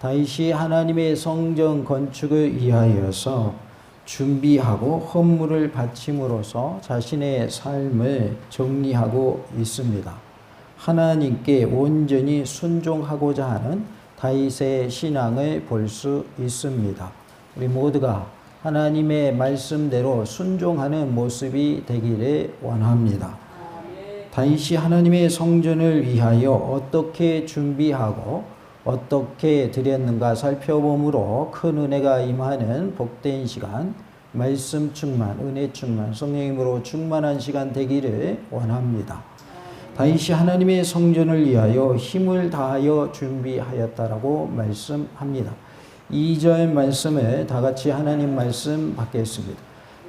다윗이 하나님의 성전 건축을 위하여서 준비하고 헌물을 바침으로써 자신의 삶을 정리하고 있습니다. 하나님께 온전히 순종하고자 하는 다윗의 신앙을 볼 수 있습니다. 우리 모두가 하나님의 말씀대로 순종하는 모습이 되기를 원합니다. 다윗이 하나님의 성전을 위하여 어떻게 준비하고 어떻게 드렸는가 살펴보므로 큰 은혜가 임하는 복된 시간, 말씀 충만, 은혜 충만, 성령님으로 충만한 시간 되기를 원합니다. 다윗이 하나님의 성전을 위하여 힘을 다하여 준비하였다라고 말씀합니다. 2절 말씀을 다 같이 하나님 말씀 받겠습니다.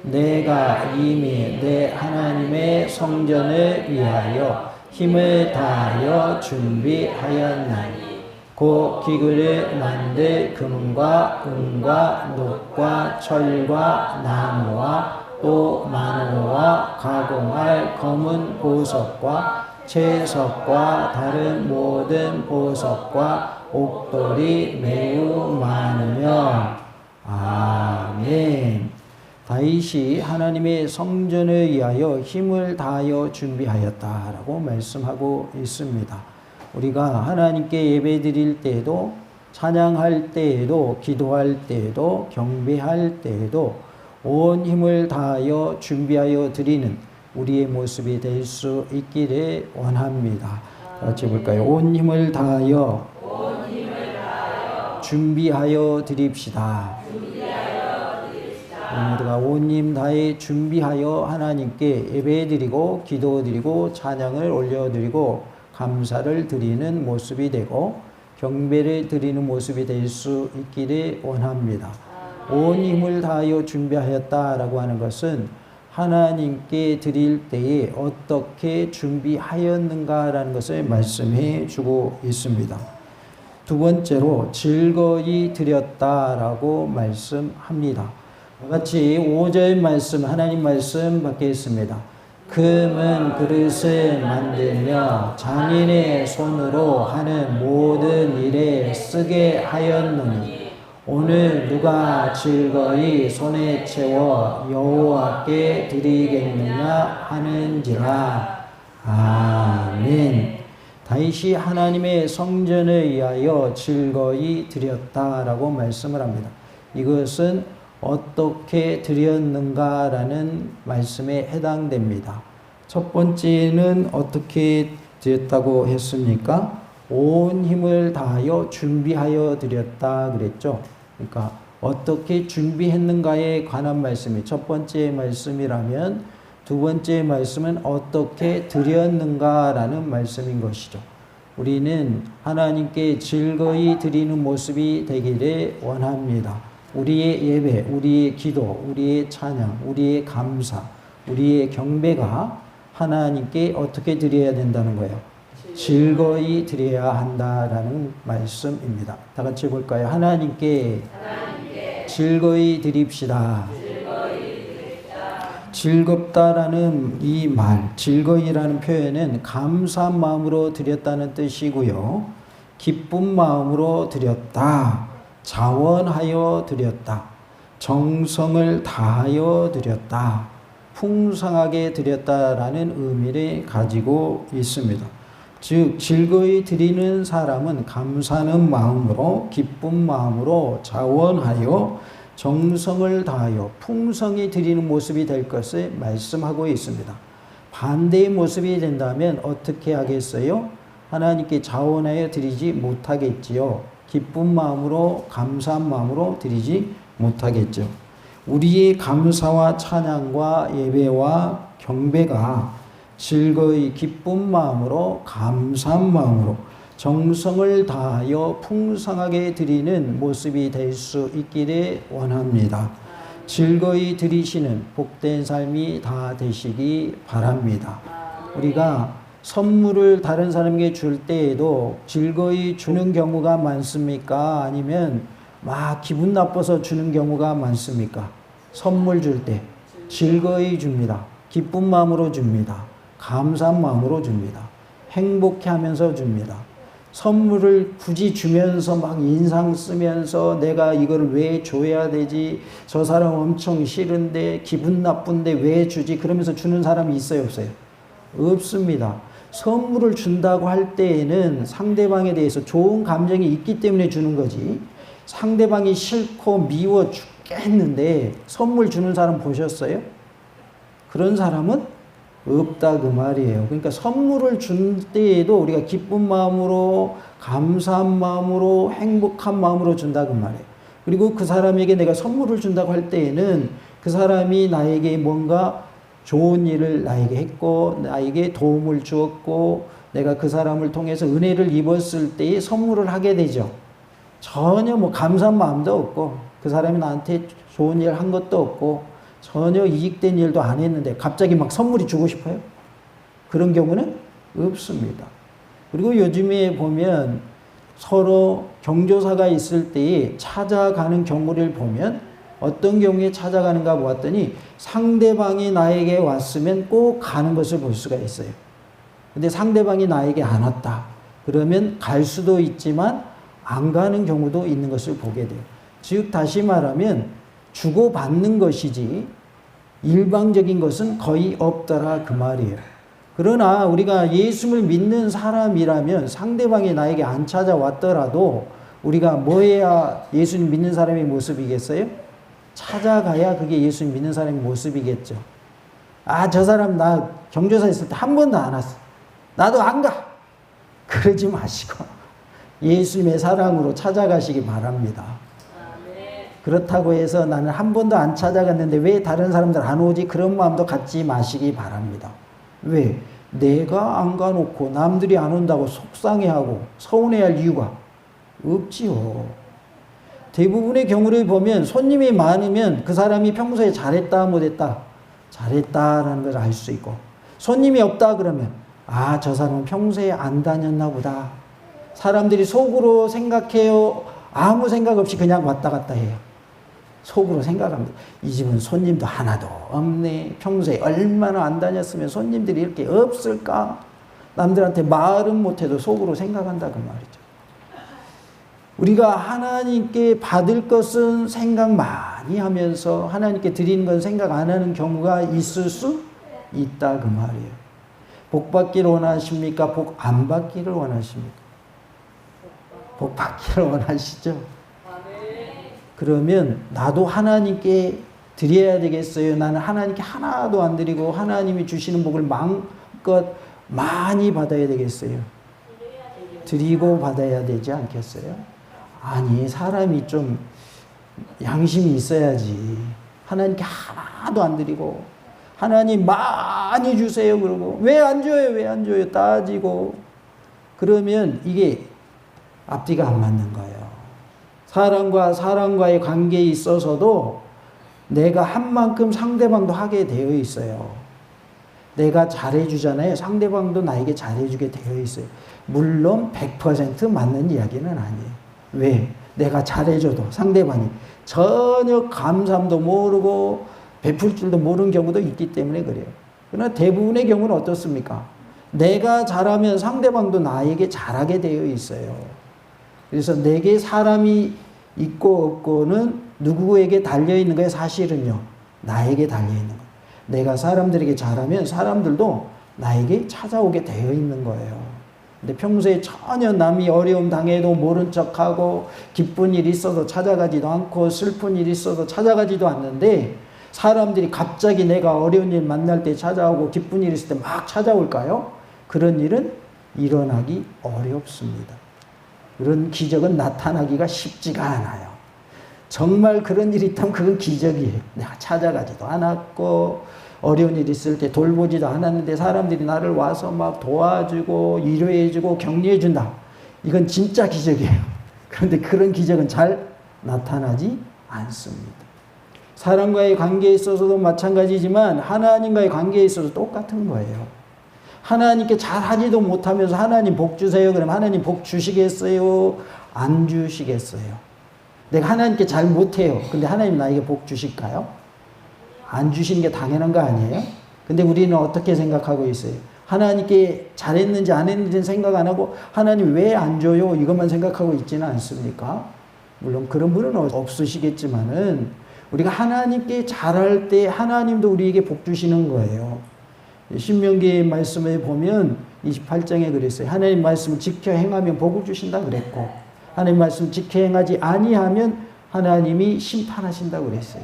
내가 이미 내 하나님의 성전을 위하여 힘을 다하여 준비하였나니 곧 기구를 만들 금과 은과 녹과 철과 나무와 또 만호와 가공할 검은 보석과 채석과 다른 모든 보석과 옥돌이 매우 많으며. 아멘. 다윗이 하나님의 성전을 위하여 힘을 다하여 준비하였다라고 말씀하고 있습니다. 우리가 하나님께 예배 드릴 때에도, 찬양할 때에도, 기도할 때에도, 경배할 때에도 온 힘을 다하여 준비하여 드리는 우리의 모습이 될 수 있기를 원합니다. 같이 볼까요? 온 힘을 다하여 준비하여 드립시다. 모두가 온 힘 다해 준비하여 하나님께 예배드리고 기도드리고 찬양을 올려드리고 감사를 드리는 모습이 되고 경배를 드리는 모습이 될 수 있기를 원합니다. 온 힘을 다하여 준비하였다라고 하는 것은 하나님께 드릴 때에 어떻게 준비하였는가라는 것을 말씀해 주고 있습니다. 두 번째로 즐거이 드렸다라고 말씀합니다. 같이 5절 말씀, 하나님 말씀 받겠습니다. 금은 그릇을 만들며 장인의 손으로 하는 모든 일에 쓰게 하였노니 오늘 누가 즐거이 손에 채워 여호와께 드리겠느냐 하는지라. 아멘. 다윗이 하나님의 성전을 위하여 즐거이 드렸다라고 말씀을 합니다. 이것은 어떻게 드렸는가라는 말씀에 해당됩니다. 첫 번째는 어떻게 드렸다고 했습니까? 온 힘을 다하여 준비하여 드렸다 그랬죠. 그러니까 어떻게 준비했는가에 관한 말씀이 첫 번째 말씀이라면 두 번째 말씀은 어떻게 드렸는가라는 말씀인 것이죠. 우리는 하나님께 즐거이 드리는 모습이 되기를 원합니다. 우리의 예배, 우리의 기도, 우리의 찬양, 우리의 감사, 우리의 경배가 하나님께 어떻게 드려야 된다는 거예요? 즐거이 드려야 한다라는 말씀입니다. 다 같이 볼까요? 하나님께 즐거이 드립시다. 즐겁다라는 이 말, 즐거이라는 표현은 감사한 마음으로 드렸다는 뜻이고요. 기쁜 마음으로 드렸다. 자원하여 드렸다. 정성을 다하여 드렸다. 풍성하게 드렸다라는 의미를 가지고 있습니다. 즉 즐거이 드리는 사람은 감사하는 마음으로 기쁜 마음으로 자원하여 정성을 다하여 풍성히 드리는 모습이 될 것을 말씀하고 있습니다. 반대의 모습이 된다면 어떻게 하겠어요? 하나님께 자원하여 드리지 못하겠지요. 기쁜 마음으로 감사한 마음으로 드리지 못하겠죠. 우리의 감사와 찬양과 예배와 경배가 즐거이 기쁜 마음으로 감사한 마음으로 정성을 다하여 풍성하게 드리는 모습이 될 수 있기를 원합니다. 즐거이 드리시는 복된 삶이 다 되시기 바랍니다. 우리가 선물을 다른 사람에게 줄 때에도 즐거이 주는 경우가 많습니까? 아니면 막 기분 나빠서 주는 경우가 많습니까? 선물 줄 때 즐거이 줍니다. 기쁜 마음으로 줍니다. 감사한 마음으로 줍니다. 행복해 하면서 줍니다. 선물을 굳이 주면서 막 인상 쓰면서 내가 이걸 왜 줘야 되지? 저 사람 엄청 싫은데 기분 나쁜데 왜 주지? 그러면서 주는 사람이 있어요, 없어요? 없습니다. 선물을 준다고 할 때에는 상대방에 대해서 좋은 감정이 있기 때문에 주는 거지. 상대방이 싫고 미워 죽겠는데 선물 주는 사람 보셨어요? 그런 사람은 없다 그 말이에요. 그러니까 선물을 준 때에도 우리가 기쁜 마음으로, 감사한 마음으로, 행복한 마음으로 준다 그 말이에요. 그리고 그 사람에게 내가 선물을 준다고 할 때에는 그 사람이 나에게 뭔가 좋은 일을 나에게 했고 나에게 도움을 주었고 내가 그 사람을 통해서 은혜를 입었을 때에 선물을 하게 되죠. 전혀 뭐 감사한 마음도 없고 그 사람이 나한테 좋은 일 한 것도 없고 전혀 이익된 일도 안 했는데 갑자기 막 선물이 주고 싶어요? 그런 경우는 없습니다. 그리고 요즘에 보면 서로 경조사가 있을 때에 찾아가는 경우를 보면 어떤 경우에 찾아가는가 보았더니 상대방이 나에게 왔으면 꼭 가는 것을 볼 수가 있어요. 근데 상대방이 나에게 안 왔다. 그러면 갈 수도 있지만 안 가는 경우도 있는 것을 보게 돼요. 즉 다시 말하면 주고받는 것이지 일방적인 것은 거의 없더라 그 말이에요. 그러나 우리가 예수를 믿는 사람이라면 상대방이 나에게 안 찾아왔더라도 우리가 뭐 해야 예수님 믿는 사람의 모습이겠어요? 찾아가야 그게 예수님 믿는 사람의 모습이겠죠. 아, 저 사람 나 경조사 있을 때 한 번도 안 왔어. 나도 안 가. 그러지 마시고 예수님의 사랑으로 찾아가시기 바랍니다. 그렇다고 해서 나는 한 번도 안 찾아갔는데 왜 다른 사람들 안 오지? 그런 마음도 갖지 마시기 바랍니다. 왜? 내가 안 가놓고 남들이 안 온다고 속상해하고 서운해할 이유가 없지요. 대부분의 경우를 보면 손님이 많으면 그 사람이 평소에 잘했다 못했다 잘했다라는 걸 알 수 있고 손님이 없다 그러면 아, 저 사람은 평소에 안 다녔나 보다. 사람들이 속으로 생각해요. 아무 생각 없이 그냥 왔다 갔다 해요. 속으로 생각합니다. 이 집은 손님도 하나도 없네. 평소에 얼마나 안 다녔으면 손님들이 이렇게 없을까? 남들한테 말은 못해도 속으로 생각한다 그 말이죠. 우리가 하나님께 받을 것은 생각 많이 하면서 하나님께 드리는 건 생각 안 하는 경우가 있을 수 있다 그 말이에요. 복 받기를 원하십니까? 복 안 받기를 원하십니까? 복 받기를 원하시죠? 그러면 나도 하나님께 드려야 되겠어요? 나는 하나님께 하나도 안 드리고 하나님이 주시는 복을 마음껏 많이 받아야 되겠어요? 드리고 받아야 되지 않겠어요? 아니, 사람이 좀 양심이 있어야지. 하나님께 하나도 안 드리고 하나님 많이 주세요 그러고 왜 안 줘요? 왜 안 줘요? 따지고 그러면 이게 앞뒤가 안 맞는 거예요. 사람과 사람과의 관계에 있어서도 내가 한 만큼 상대방도 하게 되어 있어요. 내가 잘해주잖아요. 상대방도 나에게 잘해주게 되어 있어요. 물론 100% 맞는 이야기는 아니에요. 왜? 내가 잘해줘도 상대방이 전혀 감사함도 모르고 베풀 줄도 모르는 경우도 있기 때문에 그래요. 그러나 대부분의 경우는 어떻습니까? 내가 잘하면 상대방도 나에게 잘하게 되어 있어요. 그래서 내게 사람이 있고 없고는 누구에게 달려있는 거예요? 사실은요. 나에게 달려있는 거예요. 내가 사람들에게 잘하면 사람들도 나에게 찾아오게 되어 있는 거예요. 근데 평소에 전혀 남이 어려움 당해도 모른 척하고 기쁜 일이 있어도 찾아가지도 않고 슬픈 일이 있어도 찾아가지도 않는데 사람들이 갑자기 내가 어려운 일 만날 때 찾아오고 기쁜 일 있을 때 막 찾아올까요? 그런 일은 일어나기 어렵습니다. 그런 기적은 나타나기가 쉽지가 않아요. 정말 그런 일이 있다면 그건 기적이에요. 내가 찾아가지도 않았고 어려운 일 있을 때 돌보지도 않았는데 사람들이 나를 와서 막 도와주고 위로해주고 격려해준다. 이건 진짜 기적이에요. 그런데 그런 기적은 잘 나타나지 않습니다. 사람과의 관계에 있어서도 마찬가지지만 하나님과의 관계에 있어서 똑같은 거예요. 하나님께 잘하지도 못하면서 하나님 복 주세요. 그럼 하나님 복 주시겠어요? 안 주시겠어요? 내가 하나님께 잘 못해요. 근데 하나님 나에게 복 주실까요? 안 주시는 게 당연한 거 아니에요? 근데 우리는 어떻게 생각하고 있어요? 하나님께 잘했는지 안 했는지는 생각 안 하고 하나님 왜 안 줘요? 이것만 생각하고 있지는 않습니까? 물론 그런 분은 없으시겠지만은 우리가 하나님께 잘할 때 하나님도 우리에게 복 주시는 거예요. 신명기의 말씀에 보면 28장에 그랬어요. 하나님 말씀을 지켜 행하면 복을 주신다 그랬고 하나님 말씀 지켜 행하지 아니하면 하나님이 심판하신다 그랬어요.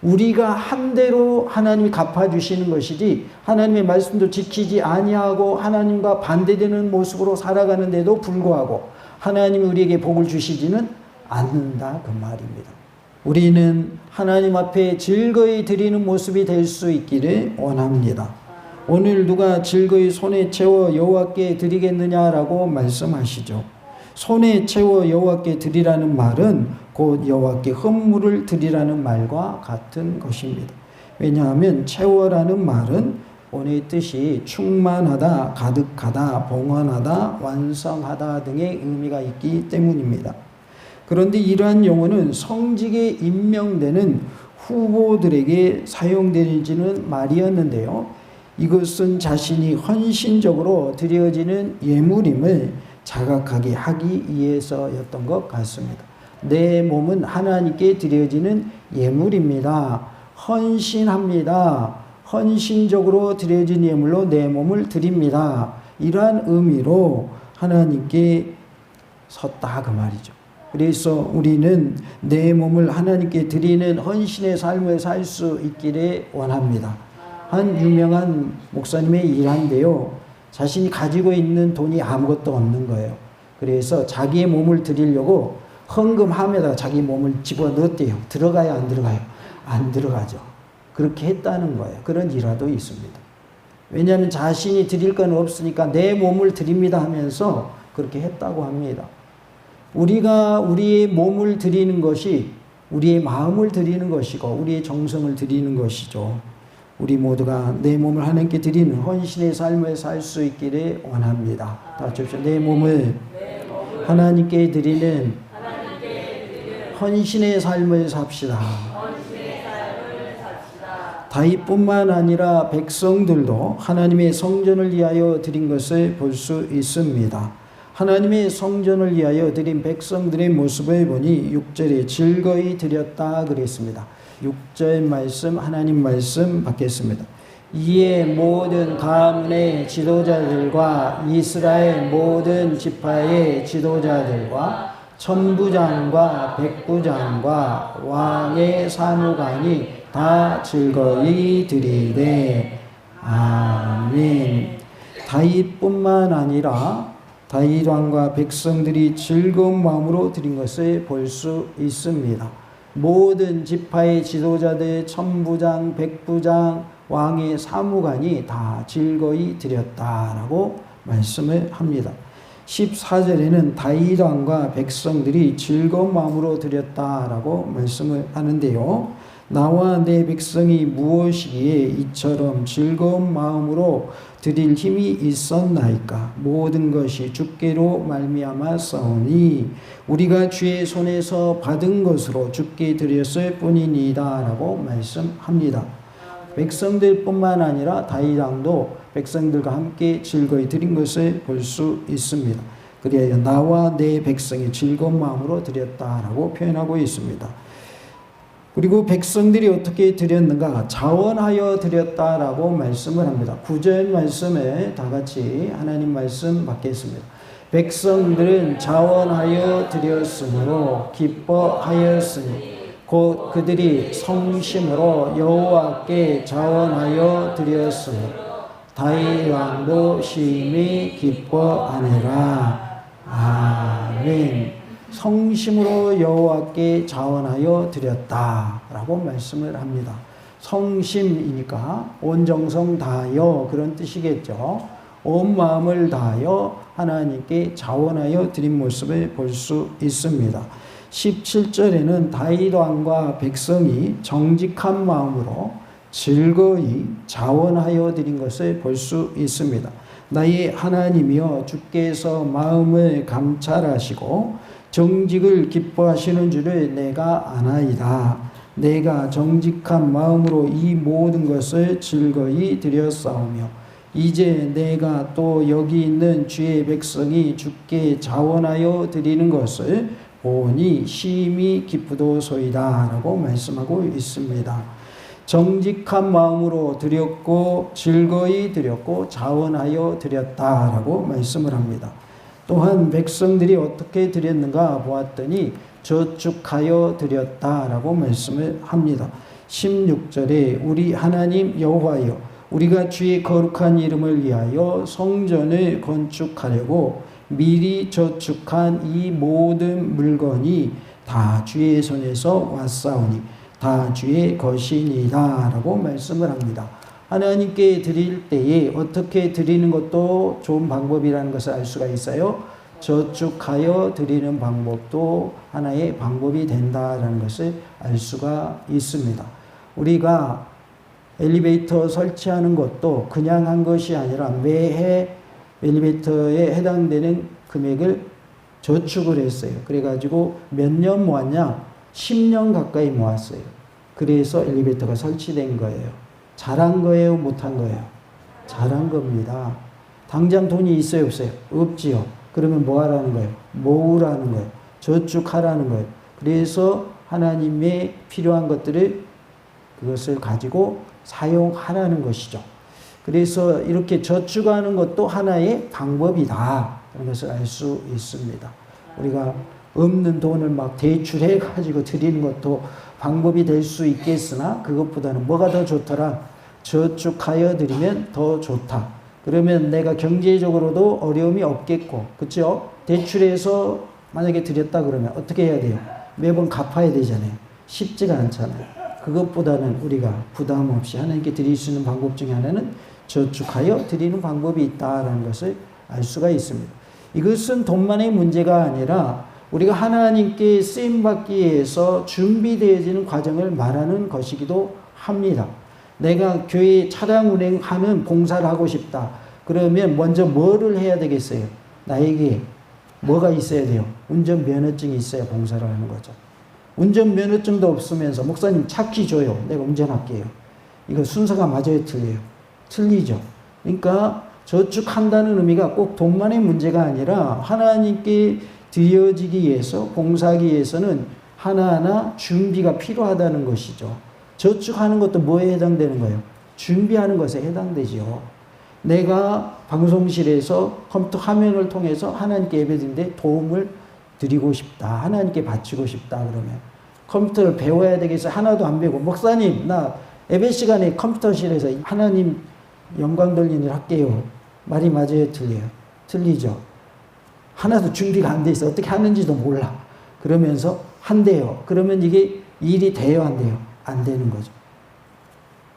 우리가 한 대로 하나님이 갚아주시는 것이지 하나님의 말씀도 지키지 아니하고 하나님과 반대되는 모습으로 살아가는데도 불구하고 하나님이 우리에게 복을 주시지는 않는다 그 말입니다. 우리는 하나님 앞에 즐거이 드리는 모습이 될 수 있기를 원합니다. 오늘 누가 즐거이 손에 채워 여호와께 드리겠느냐라고 말씀하시죠. 손에 채워 여호와께 드리라는 말은 곧 여호와께 헌물을 드리라는 말과 같은 것입니다. 왜냐하면 채워라는 말은 오늘 뜻이 충만하다, 가득하다, 봉헌하다, 완성하다 등의 의미가 있기 때문입니다. 그런데 이러한 용어는 성직에 임명되는 후보들에게 사용되지는 말이었는데요. 이것은 자신이 헌신적으로 드려지는 예물임을 자각하게 하기 위해서였던 것 같습니다. 내 몸은 하나님께 드려지는 예물입니다. 헌신합니다. 헌신적으로 드려진 예물로 내 몸을 드립니다. 이러한 의미로 하나님께 섰다 그 말이죠. 그래서 우리는 내 몸을 하나님께 드리는 헌신의 삶을 살 수 있기를 원합니다. 한 유명한 목사님의 일화인데요. 자신이 가지고 있는 돈이 아무것도 없는 거예요. 그래서 자기의 몸을 드리려고 헌금함에다가 자기 몸을 집어넣었대요. 들어가요, 안 들어가요? 안 들어가죠. 그렇게 했다는 거예요. 그런 일화도 있습니다. 왜냐하면 자신이 드릴 건 없으니까 내 몸을 드립니다 하면서 그렇게 했다고 합니다. 우리가 우리의 몸을 드리는 것이 우리의 마음을 드리는 것이고 우리의 정성을 드리는 것이죠. 우리 모두가 내 몸을 하나님께 드리는 헌신의 삶을 살 수 있기를 원합니다. 다 같이 합시다. 내 몸을 하나님께 드리는 헌신의 삶을 삽시다. 다윗뿐만 아니라 백성들도 하나님의 성전을 위하여 드린 것을 볼 수 있습니다. 하나님의 성전을 위하여 드린 백성들의 모습을 보니 6절에 즐거이 드렸다 그랬습니다. 6절 말씀 하나님 말씀 받겠습니다. 이에 모든 가문의 지도자들과 이스라엘 모든 지파의 지도자들과 천부장과 백부장과 왕의 사무관이 다 즐거이 드리되 아멘. 다윗뿐만 아니라 다윗 왕과 백성들이 즐거운 마음으로 드린 것을 볼 수 있습니다. 모든 지파의 지도자들, 천부장, 백부장, 왕의 사무관이 다 즐거이 드렸다라고 말씀을 합니다. 14절에는 다윗 왕과 백성들이 즐거운 마음으로 드렸다라고 말씀을 하는데요. 나와 내 백성이 무엇이기에 이처럼 즐거운 마음으로 드릴 힘이 있었나이까. 모든 것이 주께로 말미암아 싸우니 우리가 주의 손에서 받은 것으로 주께 드렸을 뿐이니이다 라고 말씀합니다. 백성들뿐만 아니라 다윗 왕도 백성들과 함께 즐거이 드린 것을 볼 수 있습니다. 그리하여 나와 내 백성이 즐거운 마음으로 드렸다라고 표현하고 있습니다. 그리고 백성들이 어떻게 드렸는가? 자원하여 드렸다라고 말씀을 합니다. 9절 말씀에 다 같이 하나님 말씀 받겠습니다. 백성들은 자원하여 드렸으므로 기뻐하였으니 곧 그들이 성심으로 여호와께 자원하여 드렸으니 다윗 왕도 심히 기뻐하니라. 아멘. 성심으로 여호와께 자원하여 드렸다라고 말씀을 합니다. 성심이니까 온 정성 다하여 그런 뜻이겠죠. 온 마음을 다하여 하나님께 자원하여 드린 모습을 볼 수 있습니다. 17절에는 다윗 왕과 백성이 정직한 마음으로 즐거이 자원하여 드린 것을 볼 수 있습니다. 나의 하나님이여 주께서 마음을 감찰하시고 정직을 기뻐하시는 줄을 내가 아나이다. 내가 정직한 마음으로 이 모든 것을 즐거이 드렸사오며 이제 내가 또 여기 있는 주의 백성이 주께 자원하여 드리는 것을 보니 심히 기쁘도소이다 라고 말씀하고 있습니다. 정직한 마음으로 드렸고 즐거이 드렸고 자원하여 드렸다라고 말씀을 합니다. 또한 백성들이 어떻게 드렸는가 보았더니 저축하여 드렸다라고 말씀을 합니다. 16절에 우리 하나님 여호와여 우리가 주의 거룩한 이름을 위하여 성전을 건축하려고 미리 저축한 이 모든 물건이 다 주의 손에서 왔사오니 다 주의 것이니이다 라고 말씀을 합니다. 하나님께 드릴 때에 어떻게 드리는 것도 좋은 방법이라는 것을 알 수가 있어요. 저축하여 드리는 방법도 하나의 방법이 된다라는 것을 알 수가 있습니다. 우리가 엘리베이터 설치하는 것도 그냥 한 것이 아니라 매해 엘리베이터에 해당되는 금액을 저축을 했어요. 그래가지고 몇 년 모았냐? 10년 가까이 모았어요. 그래서 엘리베이터가 설치된 거예요. 잘한 거예요? 못한 거예요? 잘한 겁니다. 당장 돈이 있어요? 없어요? 없지요. 그러면 뭐 하라는 거예요? 모으라는 거예요. 저축하라는 거예요. 그래서 하나님의 필요한 것들을 그것을 가지고 사용하라는 것이죠. 그래서 이렇게 저축하는 것도 하나의 방법이다. 그런 것을 알 수 있습니다. 우리가 없는 돈을 막 대출해 가지고 드리는 것도 방법이 될 수 있겠으나 그것보다는 뭐가 더 좋더라? 저축하여 드리면 더 좋다. 그러면 내가 경제적으로도 어려움이 없겠고, 그렇죠? 대출해서 만약에 드렸다 그러면 어떻게 해야 돼요? 매번 갚아야 되잖아요. 쉽지가 않잖아요. 그것보다는 우리가 부담 없이 하나님께 드릴 수 있는 방법 중에 하나는 저축하여 드리는 방법이 있다라는 것을 알 수가 있습니다. 이것은 돈만의 문제가 아니라 우리가 하나님께 쓰임받기 위해서 준비되어지는 과정을 말하는 것이기도 합니다. 내가 교회 차량 운행하는 봉사를 하고 싶다. 그러면 먼저 뭐를 해야 되겠어요? 나에게 뭐가 있어야 돼요? 운전면허증이 있어야 봉사를 하는 거죠. 운전면허증도 없으면서 목사님 차키 줘요. 내가 운전할게요. 이거 순서가 맞아요? 틀려요? 틀리죠. 그러니까 저축한다는 의미가 꼭 돈만의 문제가 아니라 하나님께 드려지기 위해서 봉사하기 위해서는 하나하나 준비가 필요하다는 것이죠. 저축하는 것도 뭐에 해당되는 거예요? 준비하는 것에 해당되지요. 내가 방송실에서 컴퓨터 화면을 통해서 하나님께 예배드리는데 도움을 드리고 싶다. 하나님께 바치고 싶다. 그러면 컴퓨터를 배워야 되겠어요? 하나도 안 배우고 목사님 나 예배 시간에 컴퓨터실에서 하나님 영광 돌리는 일 할게요. 말이 맞아요? 틀려요? 틀리죠. 하나도 준비가 안 돼 있어. 어떻게 하는지도 몰라. 그러면서 한대요. 그러면 이게 일이 돼요? 안 돼요? 안 되는 거죠.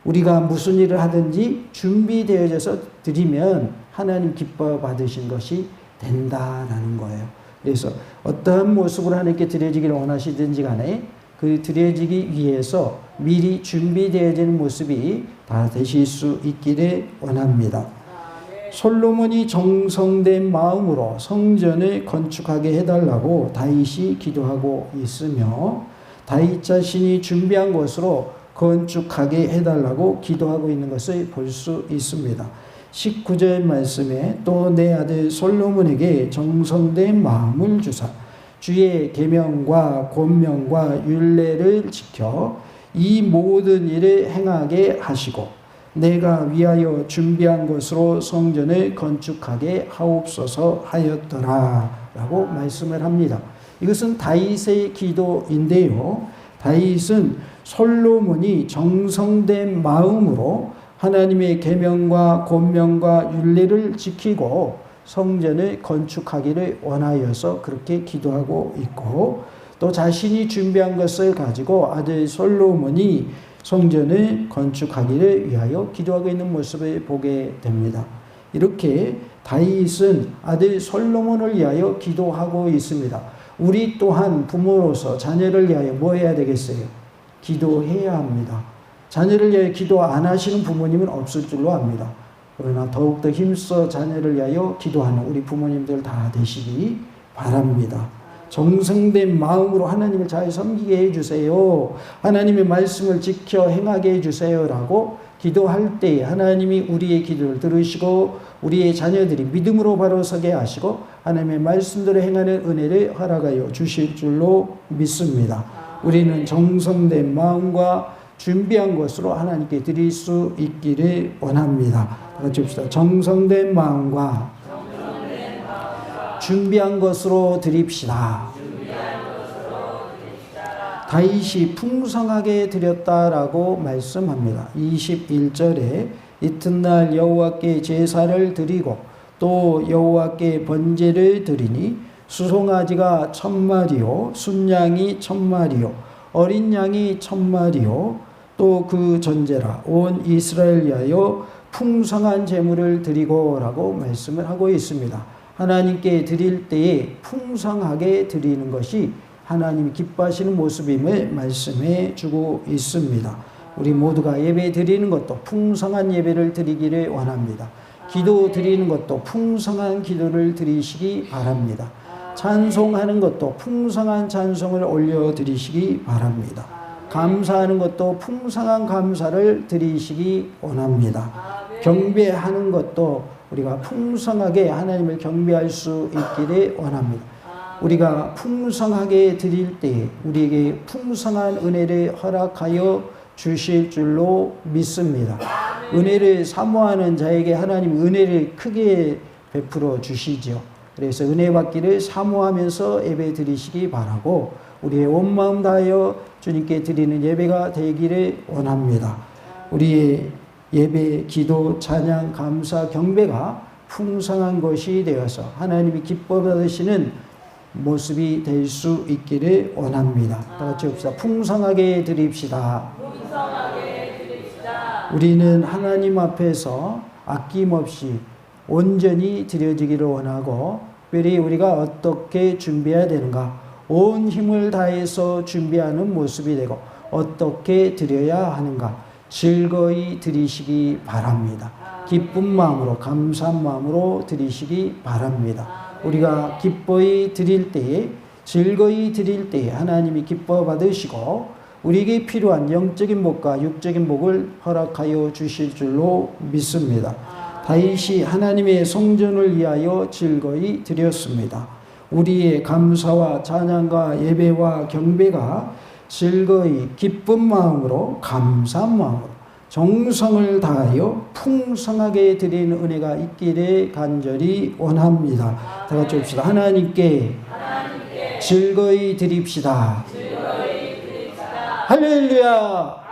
우리가 무슨 일을 하든지 준비되어져서 드리면 하나님 기뻐 받으신 것이 된다라는 거예요. 그래서 어떠한 모습으로 하나님께 드려지기를 원하시든지 간에 그 드려지기 위해서 미리 준비되어지는 모습이 다 되실 수 있기를 원합니다. 솔로몬이 정성된 마음으로 성전을 건축하게 해달라고 다윗이 기도하고 있으며 다윗 자신이 준비한 것으로 건축하게 해달라고 기도하고 있는 것을 볼 수 있습니다. 19절 말씀에 또 내 아들 솔로몬에게 정성된 마음을 주사 주의 계명과 권명과 율례를 지켜 이 모든 일을 행하게 하시고 내가 위하여 준비한 것으로 성전을 건축하게 하옵소서 하였더라 라고 말씀을 합니다. 이것은 다윗의 기도인데요. 다윗은 솔로몬이 정성된 마음으로 하나님의 계명과 권명과 율례를 지키고 성전을 건축하기를 원하여서 그렇게 기도하고 있고 또 자신이 준비한 것을 가지고 아들 솔로몬이 성전을 건축하기를 위하여 기도하고 있는 모습을 보게 됩니다. 이렇게 다윗은 아들 솔로몬을 위하여 기도하고 있습니다. 우리 또한 부모로서 자녀를 위하여 뭐 해야 되겠어요? 기도해야 합니다. 자녀를 위하여 기도 안 하시는 부모님은 없을 줄로 압니다. 그러나 더욱더 힘써 자녀를 위하여 기도하는 우리 부모님들 다 되시기 바랍니다. 정성된 마음으로 하나님을 잘 섬기게 해주세요. 하나님의 말씀을 지켜 행하게 해주세요. 라고 기도할 때 하나님이 우리의 기도를 들으시고 우리의 자녀들이 믿음으로 바로 서게 하시고 하나님의 말씀대로 행하는 은혜를 허락하여 주실 줄로 믿습니다. 우리는 정성된 마음과 준비한 것으로 하나님께 드릴 수 있기를 원합니다. 같이 봅시다. 정성된 마음과 준비한 것으로 드립시다. 다윗이 풍성하게 드렸다라고 말씀합니다. 21절에 이튿날 여호와께 제사를 드리고 또 여호와께 번제를 드리니 수송아지가 1000마리요 순양이 1000마리요 어린 양이 1000마리요 또 그 전제라 온 이스라엘 위하여 풍성한 제물을 드리고라고 말씀을 하고 있습니다. 하나님께 드릴 때에 풍성하게 드리는 것이 하나님이 기뻐하시는 모습임을 말씀해 주고 있습니다. 우리 모두가 예배 드리는 것도 풍성한 예배를 드리기를 원합니다. 기도 드리는 것도 풍성한 기도를 드리시기 바랍니다. 찬송하는 것도 풍성한 찬송을 올려드리시기 바랍니다. 감사하는 것도 풍성한 감사를 드리시기 원합니다. 경배하는 것도 우리가 풍성하게 하나님을 경배할 수 있기를 원합니다. 우리가 풍성하게 드릴 때 우리에게 풍성한 은혜를 허락하여 주실 줄로 믿습니다. 은혜를 사모하는 자에게 하나님 은혜를 크게 베풀어 주시죠. 그래서 은혜 받기를 사모하면서 예배 드리시기 바라고 우리의 온 마음 다하여 주님께 드리는 예배가 되기를 원합니다. 우리의 예배, 기도, 찬양, 감사, 경배가 풍성한 것이 되어서 하나님이 기뻐 받으시는 모습이 될 수 있기를 원합니다. 다 같이 합시다. 풍성하게 드립시다. 우리는 하나님 앞에서 아낌없이 온전히 드려지기를 원하고 특별히 우리가 어떻게 준비해야 되는가 온 힘을 다해서 준비하는 모습이 되고 어떻게 드려야 하는가 즐거이 드리시기 바랍니다. 기쁜 마음으로 감사한 마음으로 드리시기 바랍니다. 우리가 기뻐히 드릴 때에 즐거이 드릴 때에 하나님이 기뻐 받으시고 우리에게 필요한 영적인 복과 육적인 복을 허락하여 주실 줄로 믿습니다. 다윗이 하나님의 성전을 위하여 즐거이 드렸습니다. 우리의 감사와 찬양과 예배와 경배가 즐거이 기쁜 마음으로 감사한 마음으로 정성을 다하여 풍성하게 드리는 은혜가 있기를 간절히 원합니다. 다 같이 합시다. 하나님께 즐거이 드립시다. 할렐루야.